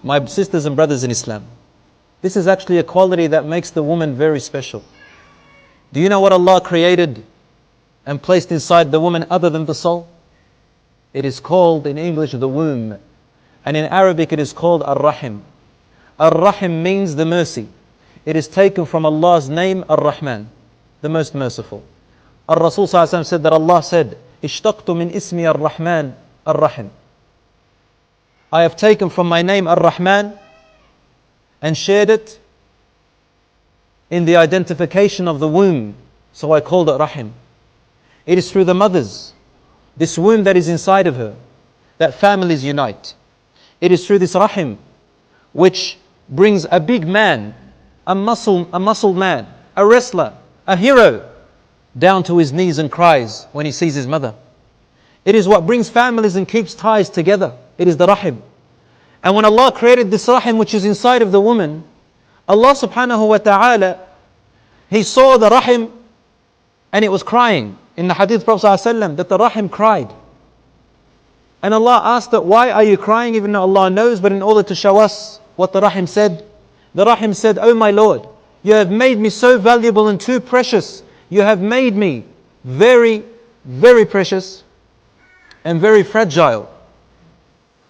My sisters and brothers in Islam, this is actually a quality that makes the woman very special. Do you know what Allah created and placed inside the woman other than the soul? It is called in English the womb, and in Arabic it is called Ar-Rahim. Ar-Rahim means the mercy. It is taken from Allah's name Ar-Rahman, the most merciful. Ar-Rasul said that Allah said, Ishtaqtu min ismi Ar-Rahman Ar-Rahim. I have taken from my name Ar-Rahman and shared it in the identification of the womb, so I called it Rahim. It is through the mothers, this womb that is inside of her, that families unite. It is through this Rahim which brings a big man, a muscle man, a wrestler, a hero, down to his knees and cries when he sees his mother. It is what brings families and keeps ties together. It is the Rahim. And when Allah created this Rahim which is inside of the woman, Allah subhanahu wa ta'ala, He saw the Rahim and it was crying. In the Hadith, Prophet ﷺ, that the Rahim cried. And Allah asked it, why are you crying? Even though Allah knows, but in order to show us what the Rahim said, the Rahim said, oh my Lord, you have made me so valuable and too precious. You have made me very, very precious and very fragile.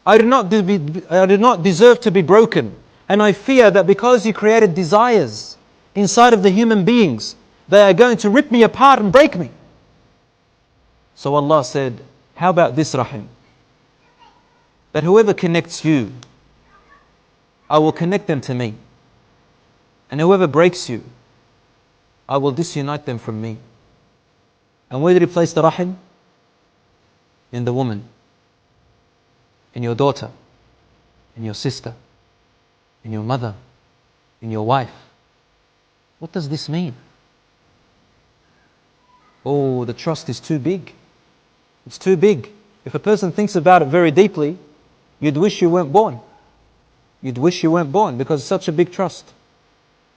I did not deserve to be broken. And I fear that because you created desires inside of the human beings, they are going to rip me apart and break me. So Allah said, how about this Rahim? That whoever connects you, I will connect them to me. And whoever breaks you, I will disunite them from me. And where did He place the Rahim? In the woman, in your daughter, in your sister, in your mother, in your wife. What does this mean? Oh, the trust is too big. It's too big. If a person thinks about it very deeply, you'd wish you weren't born. You'd wish you weren't born because it's such a big trust.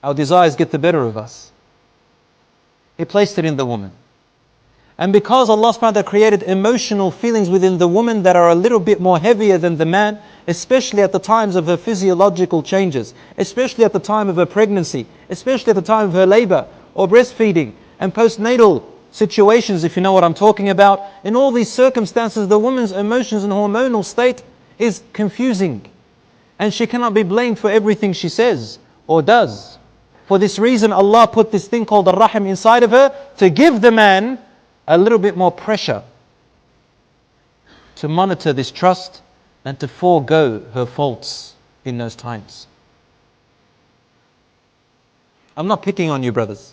Our desires get the better of us. He placed it in the woman. And because Allah subhanahu wa ta'ala created emotional feelings within the woman that are a little bit more heavier than the man, especially at the times of her physiological changes, especially at the time of her pregnancy, especially at the time of her labor or breastfeeding and postnatal situations, if you know what I'm talking about. In all these circumstances, the woman's emotions and hormonal state is confusing. And she cannot be blamed for everything she says or does. For this reason, Allah put this thing called the Rahim inside of her to give the man a little bit more pressure to monitor this trust and to forego her faults in those times. I'm not picking on you, brothers.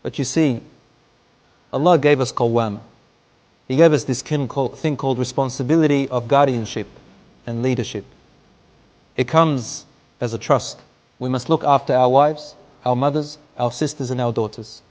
But you see, Allah gave us qawwama. He gave us this thing called responsibility of guardianship and leadership. It comes as a trust. We must look after our wives, our mothers, our sisters and our daughters.